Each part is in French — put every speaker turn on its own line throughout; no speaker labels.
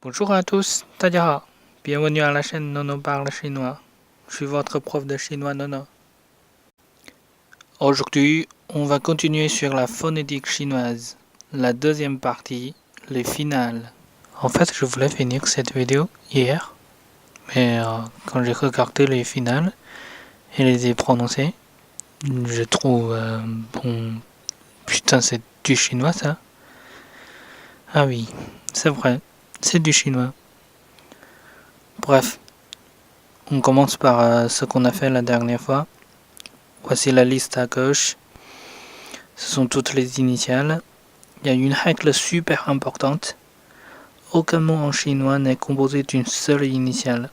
Bonjour à tous, 大家好 bienvenue à la chaîne Nono parle chinois. Je suis votre prof de chinois Nono. Aujourd'hui, on va continuer sur la phonétique chinoise, la deuxième partie, les finales. En fait, je voulais finir cette vidéo hier, mais quand j'ai regardé les finales et les ai prononcées, je trouve bon, putain, c'est du chinois ça. Ah oui, c'est vrai, c'est du chinois. Bref, on commence par ce qu'on a fait la dernière fois. Voici la liste à gauche. Ce sont toutes les initiales. Il y a une règle super importante. Aucun mot en chinois n'est composé d'une seule initiale.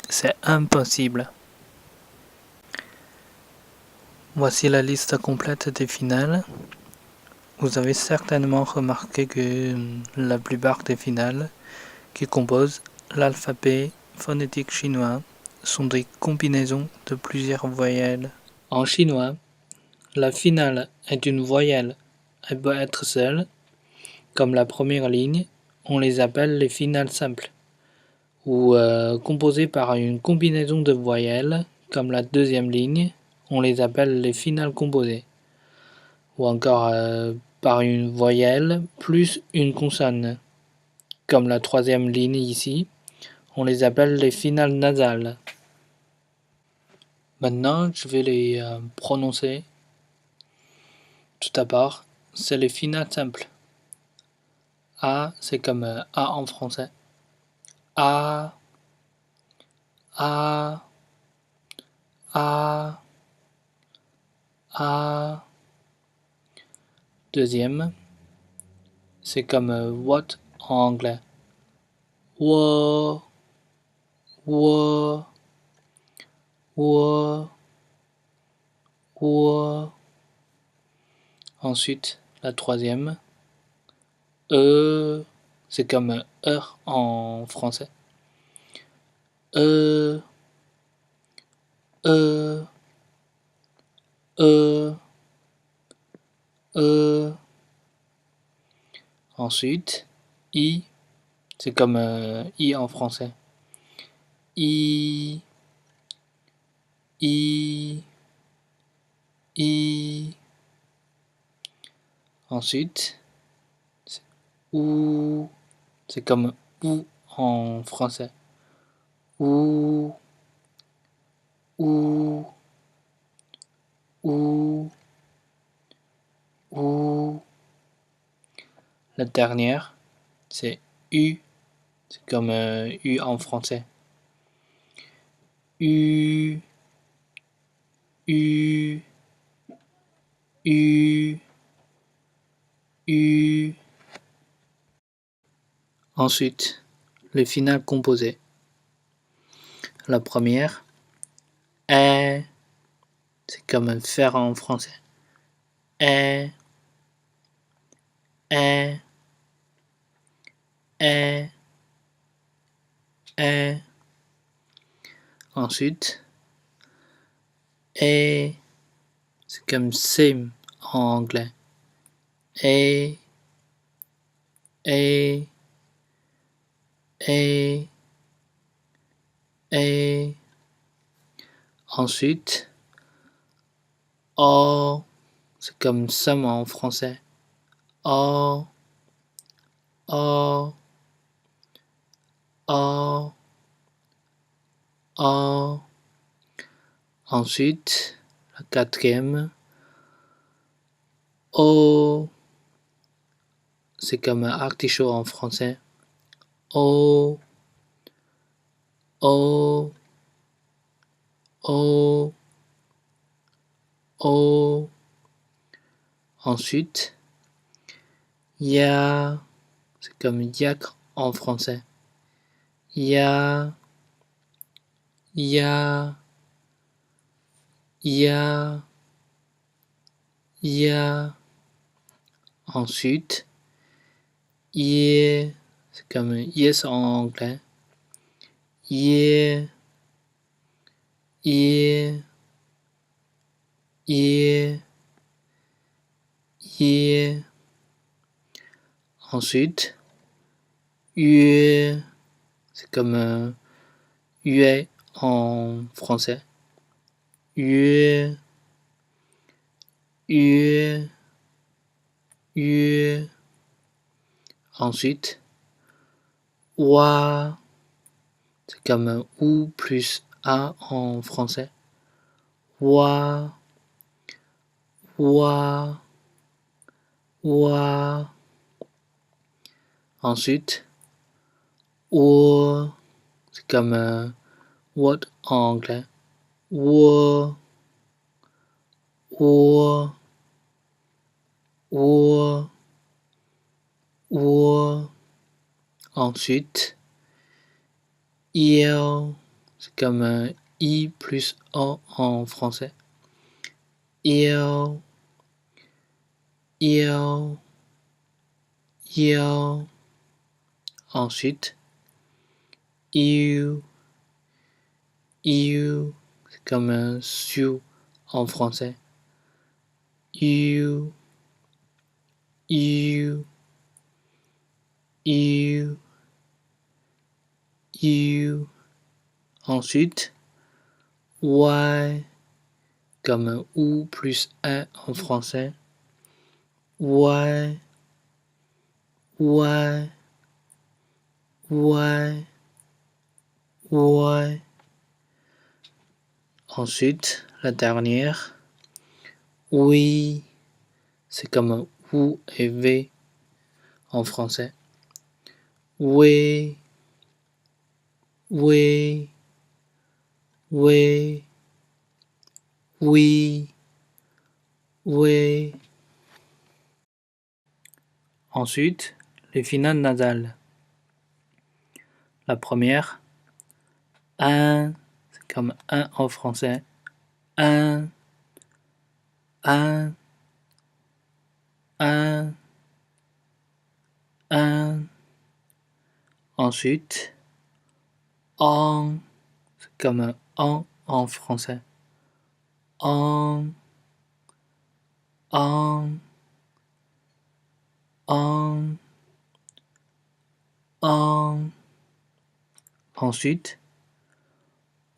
C'est impossible. Voici la liste complète des finales. Vous avez certainement remarqué que la plupart des finales qui composent l'alphabet phonétique chinois sont des combinaisons de plusieurs voyelles. En chinois, la finale est une voyelle. Elle peut être seule, comme la première ligne, on les appelle les finales simples, ou composées par une combinaison de voyelles, comme la deuxième ligne, on les appelle les finales composées, ou encore par une voyelle plus une consonne, comme la troisième ligne ici, on les appelle les finales nasales. Maintenant, je vais les prononcer. Tout d'abord, c'est les finales simples. A, c'est comme A en français. A, A, A, A. Deuxième, c'est comme what en anglais. Wo, wo, wo, wo. Ensuite, la troisième, c'est comme heure en français. E, E, E, E. Ensuite, I, c'est comme I en français. I, I, I. Ensuite, OU, c'est comme OU en français. OU, OU, OU, OU. La dernière, c'est U, c'est comme U en français. U, U, U, U. Ensuite, les finales composées. La première, c'est comme faire en français. Est, est, est, est. Ensuite, c'est comme same en anglais. Et, et, et, et. Ensuite, oh, c'est comme some en français. Oh, oh, oh, oh. Ensuite, la quatrième, oh, c'est comme artichaut en français. Oh, oh, oh, oh. Ensuite, ya, c'est comme yak en français. Ya, ya, ya, ya. Ensuite, yeah, c'est comme yes en anglais. Yeah, yeah, yeah, yeah. Ensuite, 约 c'est comme约en français. 约约约 Ensuite, wa c'est comme ou plus a en français. Wa wa wa. Ensuite, wo c'est comme what en anglais. Wo wo wo wo. Ensuite, il c'est comme i plus o en français. Il Ensuite, you c'est comme su en français. You Ensuite, why comme ou plus un en français. Why Ensuite, la dernière, oui, c'est comme ou et v en français. Oui. Ensuite, les finales nasales. La première, un, c'est comme un en français. Un. Ensuite, en, c'est comme en français. En. Ensuite,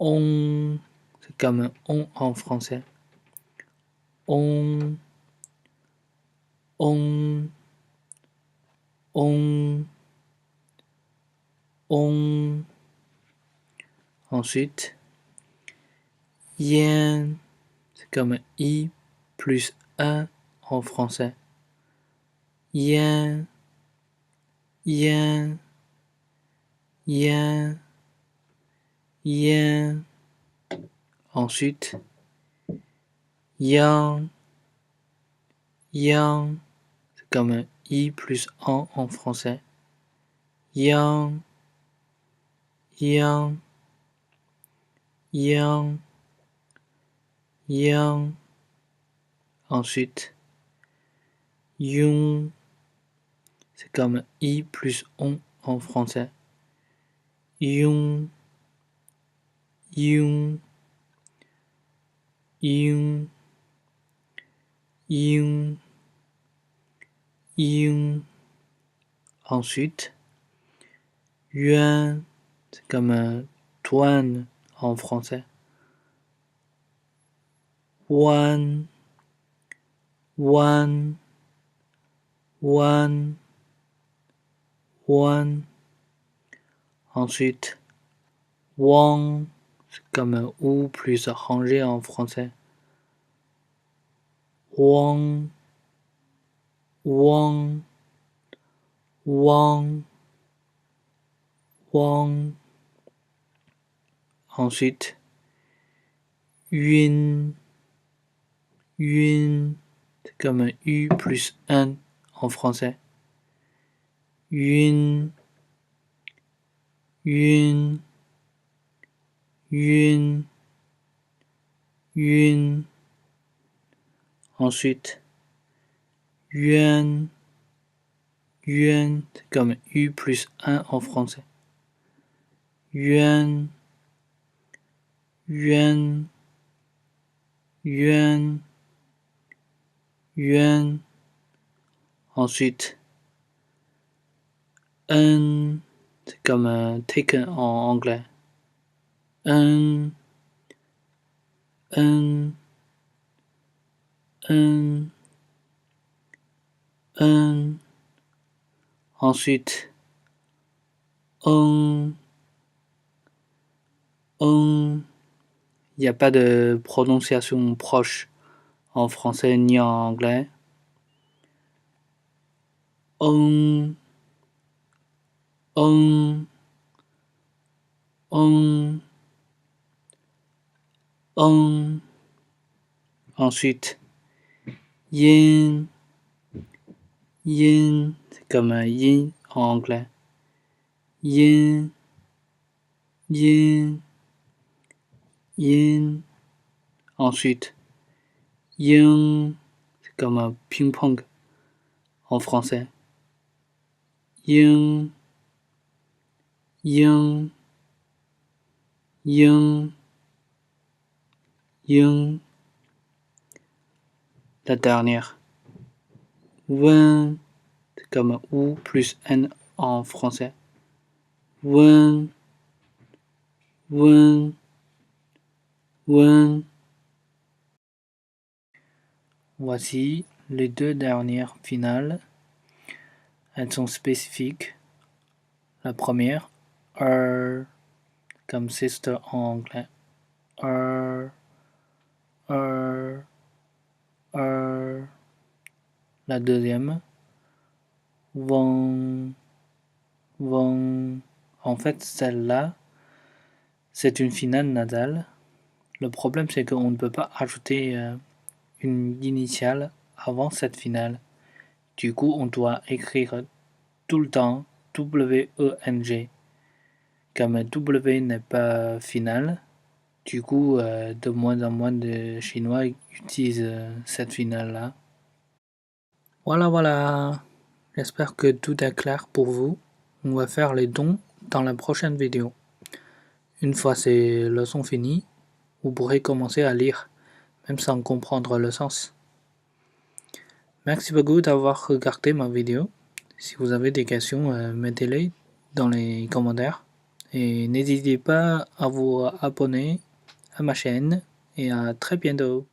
on, c'est comme on en français. On. Ensuite, yen, c'est comme i plus un en français. Yen. Ensuite, yang, c'est comme i plus un en français. Yang. Ensuite, yung, c'est comme i plus on en français. Yung. Ensuite, yuan, c'est comme douane en français. One. Ensuite, wang, c'est comme ou plus rangé en français. Wang. Ensuite, yun, c'est comme u plus un en français. Yun. Ensuite, yuan, c'est comme u plus un en français. Yuan. Ensuite, un, C'est comme taken en anglais. Un, un, un, un. Ensuite, un, un. Il n'y a pas de prononciation proche en français ni en anglais. Un, un, un, un. Ensuite, yin, yin. C'est comme yin en anglais. Yin, yin, yin. Ensuite, yin. C'est comme un ping-pong en français. Yin, yin, yin, yin. La dernière. Wen. C'est comme ou plus n en français. Wen, wen, wen. Voici les deux dernières finales. Elles sont spécifiques. La première, comme sister en anglais. Er, La deuxième, vont, vont. En fait, celle-là, c'est une finale nasale. Le problème, c'est qu'on ne peut pas ajouter une initiale avant cette finale. Du coup, on doit écrire tout le temps W-E-N-G. Comme W n'est pas finale, du coup, de moins en moins de Chinois utilisent cette finale-là. Voilà, voilà. J'espère que tout est clair pour vous. On va faire les dons dans la prochaine vidéo. Une fois ces leçons finies, vous pourrez commencer à lire, même sans comprendre le sens. Merci beaucoup d'avoir regardé ma vidéo. Si vous avez des questions, mettez-les dans les commentaires. Et n'hésitez pas à vous abonner à ma chaîne et à très bientôt.